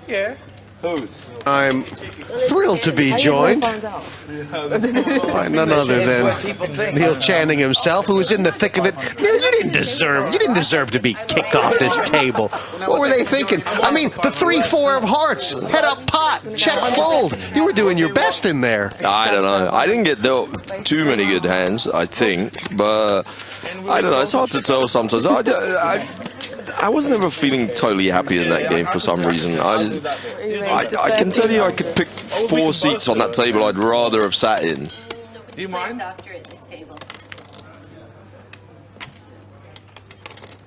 Yeah. I'm thrilled to be joined by none other than Neil Channing himself, who was in the thick of it. Neil, you didn't deserve to be kicked off this table. What were they thinking? I mean, the 3-4 of hearts, head up pot, check fold. You were doing your best in there. I don't know. I didn't get dealt too many good hands, I think, but I don't know. It's hard to tell sometimes. I was never feeling totally happy in that game for some reason. I can tell you I could pick 4 seats on that table I'd rather have sat in. Do you mind?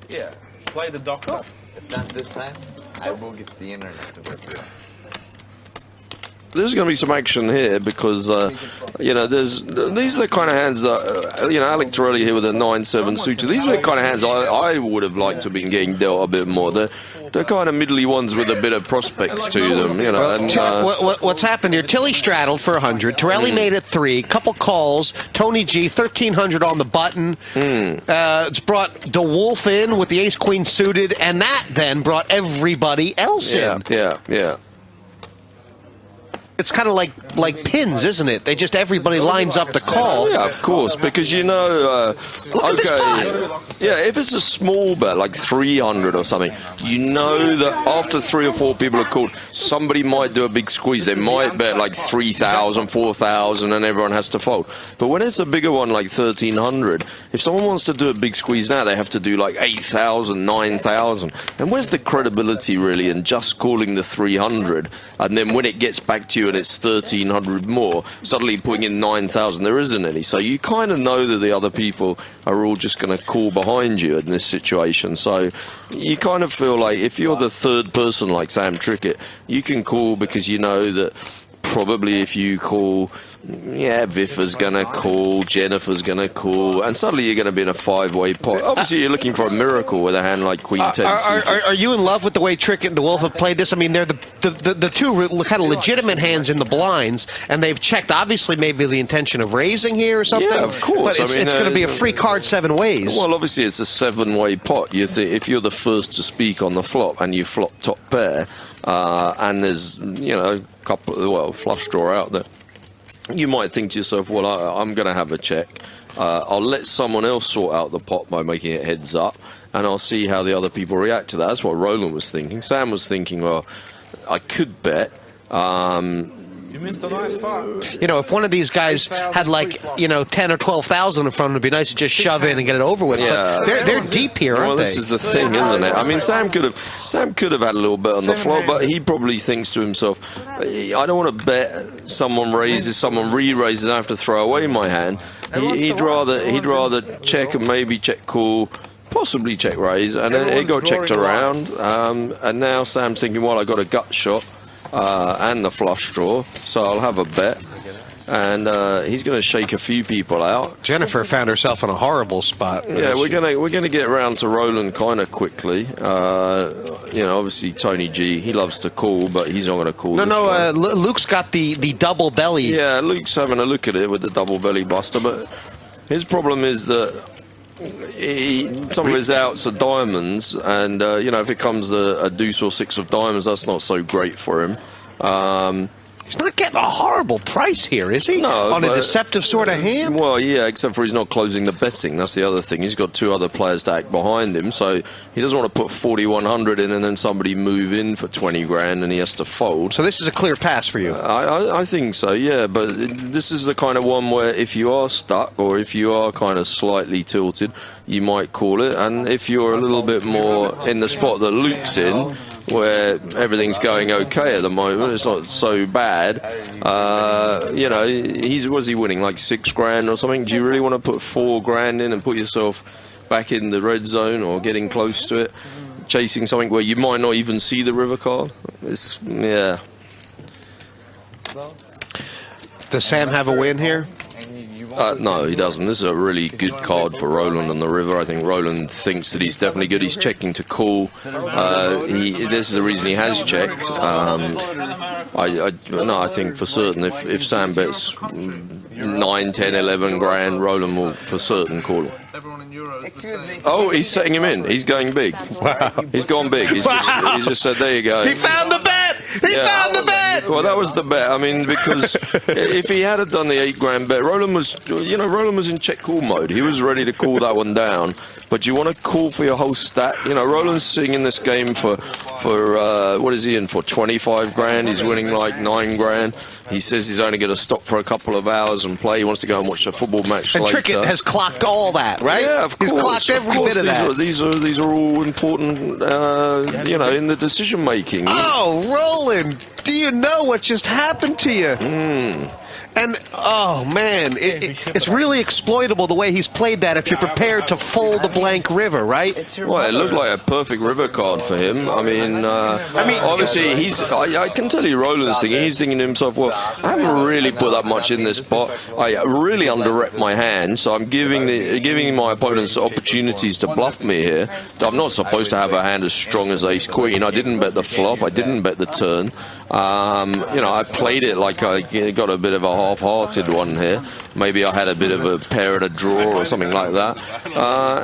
Yeah, play the doctor. If not this time, I will get the internet to work with. There's going to be some action here because, you know, these are the kind of hands that, you know, Alec Torelli here with a 9-7 suited. These are the kind of hands I would have liked to have been getting dealt a bit more. They're kind of middly ones with a bit of prospects to them, you know. And, what's happened here? Tilly straddled for 100. Torelli made it 3. Couple calls. Tony G 1300 on the button. It's brought DeWolf in with the ace queen suited, and that then brought everybody else in. Yeah. It's kind of like pins, isn't it? They just everybody lines up to call. Yeah, of course, because you know, yeah, if it's a small bet like 300 or something, you know that after 3 or 4 people are called, somebody might do a big squeeze. They might bet like 3,000, 4,000, and everyone has to fold. But when it's a bigger one like 1,300, if someone wants to do a big squeeze now, they have to do like 8,000, 9,000. And where's the credibility really in just calling the 300, and then when it gets back to you and it's 1,300 more, suddenly putting in 9,000, there isn't any. So you kind of know that the other people are all just going to call behind you in this situation. So you kind of feel like if you're the third person like Sam Trickett, you can call because you know that probably if you call, yeah, Viffa's going to call, Jennifer's going to call, and suddenly you're going to be in a 5-way pot. Obviously, you're looking for a miracle with a hand like Queen 10. Are you in love with the way Trickett and DeWolf have played this? I mean, they're the two kind of legitimate hands in the blinds, and they've checked, obviously, maybe the intention of raising here or something. Yeah, of course. But it's going to be a free card 7 ways. Well, obviously, it's a 7-way pot. If you're the first to speak on the flop and you flop top pair, and there's, you know, flush draw out there, you might think to yourself, well, I'm going to have a check. I'll let someone else sort out the pot by making it heads up, and I'll see how the other people react to that. That's what Roland was thinking. Sam was thinking, well, I could bet. You missed a nice part. You know, if one of these guys had like, you know, 10 or 12,000 in front of them, it'd be nice to just shove in and get it over with. Yeah. But they're deep here, aren't they? Well, this is the thing, isn't it? I mean, Sam could have had a little bit on the flop, but he probably thinks to himself, I don't want to bet someone raises, someone re-raises, I have to throw away my hand. He'd rather check and maybe check call, possibly check raise, and then it got checked around. And now Sam's thinking, well, I got a gut shot. And the flush draw, so I'll have a bet, and he's going to shake a few people out. Jennifer found herself in a horrible spot. Yeah, we're gonna get around to Roland kind of quickly. You know, obviously Tony G, he loves to call, but he's not going to call. Luke's got the double belly. Yeah, Luke's having a look at it with the double belly buster, but his problem is that some of his outs are diamonds, and you know, if it comes a deuce or 6 of diamonds, that's not so great for him. He's not getting a horrible price here, is he? No, on a deceptive sort of hand? Well, yeah, except for he's not closing the betting. That's the other thing. He's got 2 other players to act behind him, so he doesn't want to put 4,100 in and then somebody move in for 20 grand and he has to fold. So this is a clear pass for you? I think so, yeah, but this is the kind of one where if you are stuck or if you are kind of slightly tilted, you might call it, and if you're a little bit more in the spot that Luke's in, where everything's going okay at the moment, it's not so bad, you know, was he winning like 6 grand or something? Do you really want to put 4 grand in and put yourself back in the red zone or getting close to it, chasing something where you might not even see the river card? Yeah. Does Sam have a win here? No, he doesn't. This is a really good card for Roland on the river. I think Roland thinks that he's definitely good. He's checking to call. This is the reason he has checked. I think for certain if Sam bets 9, 10, 11 grand, Roland will for certain call. Excuse me. Oh, he's setting him in. He's going big. Wow. He's gone big. He's just said, there you go. He found the bet! He found the bet! Well, that was the bet. I mean, because if he had done the 8 grand bet, Roland was in check call mode. He was ready to call that one down. But you want to call for your whole stack. You know, Roland's sitting in this game for what is he in for? 25 grand. He's winning like 9 grand. He says he's only going to stop for a couple of hours and play. He wants to go and watch a football match And later. Trickett has clocked all that, right? Yeah, of course. He's clocked every bit of that. These are all important, in the decision making. Oh, Roland, do you know what just happened to you? And, oh, man, it's really exploitable the way he's played that if you're prepared to fold the blank river, right? Well, it looked like a perfect river card for him. I mean, obviously, I can tell you Roland's thinking. He's thinking to himself, well, I haven't really put that much in this pot. I really under-rep my hand, so I'm giving my opponents opportunities to bluff me here. I'm not supposed to have a hand as strong as ace-queen. I didn't bet the flop. I didn't bet the turn. I played it like I got a bit of a half-hearted one here. Maybe I had a bit of a pair and a draw or something like that.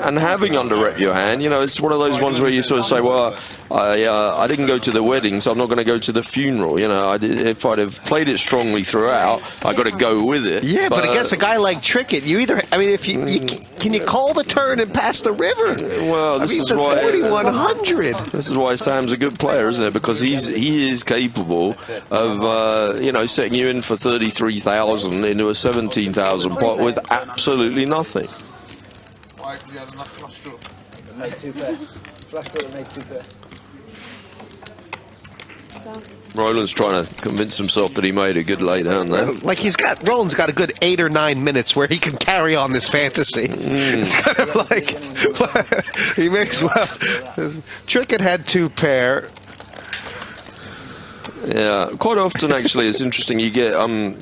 And having under-rep your hand, it's one of those ones where you sort of say, well, I didn't go to the wedding, so I'm not going to go to the funeral. If I'd have played it strongly throughout, I got to go with it. Yeah, but against a guy like Trickett, can you call the turn and pass the river? Well, this is why 4,100. This is why Sam's a good player, isn't it? Because he is capable of setting you in for 33,000 into a 17,000 pot with absolutely nothing. Roland's trying to convince himself that he made a good lay down there. Like Roland's got a good 8 or 9 minutes where he can carry on this fantasy. It's kind of like he makes Trickett had 2 pair. Yeah, quite often actually it's interesting. You get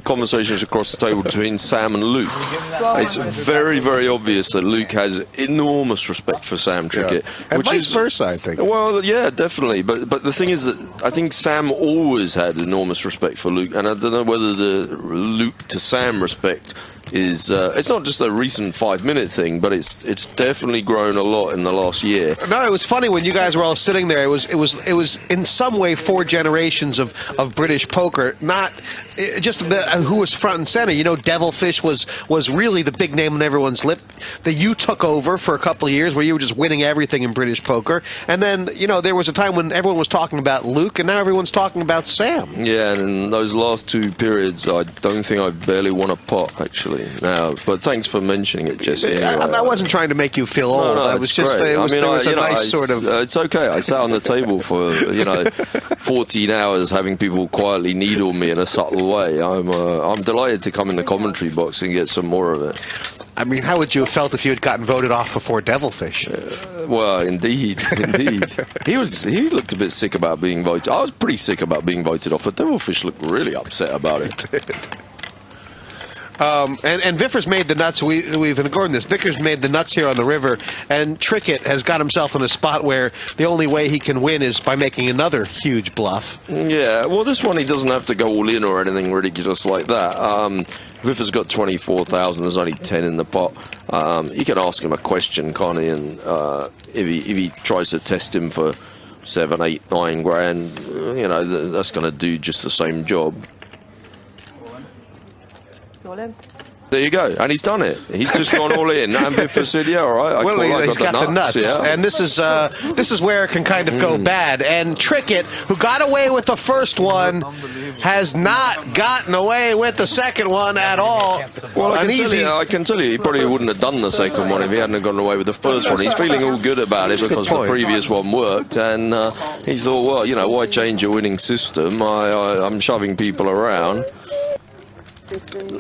conversations across the table between Sam and Luke. It's very, very obvious that Luke has enormous respect for Sam Trickett, And which vice is versa, I think. Well, yeah, definitely. But the thing is that I think Sam always had enormous respect for Luke, and I don't know whether the Luke to Sam respect is it's not just a recent 5-minute thing, but it's definitely grown a lot in the last year. No, it was funny when you guys were all sitting there. It was in some way 4 generations of British poker, not just who was front and center. Devilfish was really the big name on everyone's lip. That you took over for a couple of years where you were just winning everything in British poker, and then there was a time when everyone was talking about Luke, and now everyone's talking about Sam. Yeah, and in those last 2 periods, I don't think I barely won a pot actually. Now, but thanks for mentioning it, Jesse. Anyway. I wasn't trying to make you feel old. I was just there was a nice sort of. It's okay. I sat on the table for 14 hours having people quietly needle me in a subtle way. I'm delighted to come in the commentary box and get some more of it. I mean, how would you have felt if you had gotten voted off before Devilfish? Well, indeed. He looked a bit sick about being voted. I was pretty sick about being voted off, but Devilfish looked really upset about it. And Vickers made the nuts. We've ignored this. Vickers made the nuts here on the river, and Trickett has got himself in a spot where the only way he can win is by making another huge bluff. Yeah, well, this one he doesn't have to go all in or anything ridiculous like that. Vickers got 24,000. There's only 10 in the pot. He can ask him a question, can't he? And if he tries to test him for 7, 8, 9 grand, that's going to do just the same job. There you go, and he's done it. He's just gone all in. And Vickers said, "Yeah, all right." He's got the nuts. Yeah. And this is where it can kind of go bad. And Trickett, who got away with the first one, has not gotten away with the second one at all. Well, I can tell you, he probably wouldn't have done the second one if he hadn't gotten away with the first one. He's feeling all good about it because the previous one worked, and he thought, well, why change a winning system? I'm shoving people around.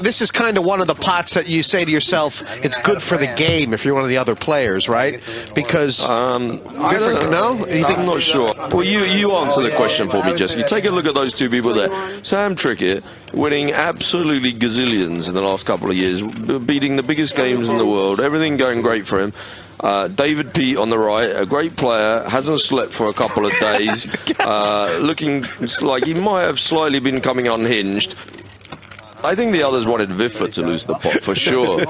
This is kind of one of the pots that you say to yourself, it's good for the game if you're one of the other players, right? Because I'm not sure. Well, you answer the question for me, Jesse. Take a look at those 2 people there. Sam Trickett winning absolutely gazillions in the last couple of years, beating the biggest games in the world, everything going great for him. David Pete on the right, a great player, hasn't slept for a couple of days, looking like he might have slightly been coming unhinged. I think the others wanted Viffa to lose the pot, for sure.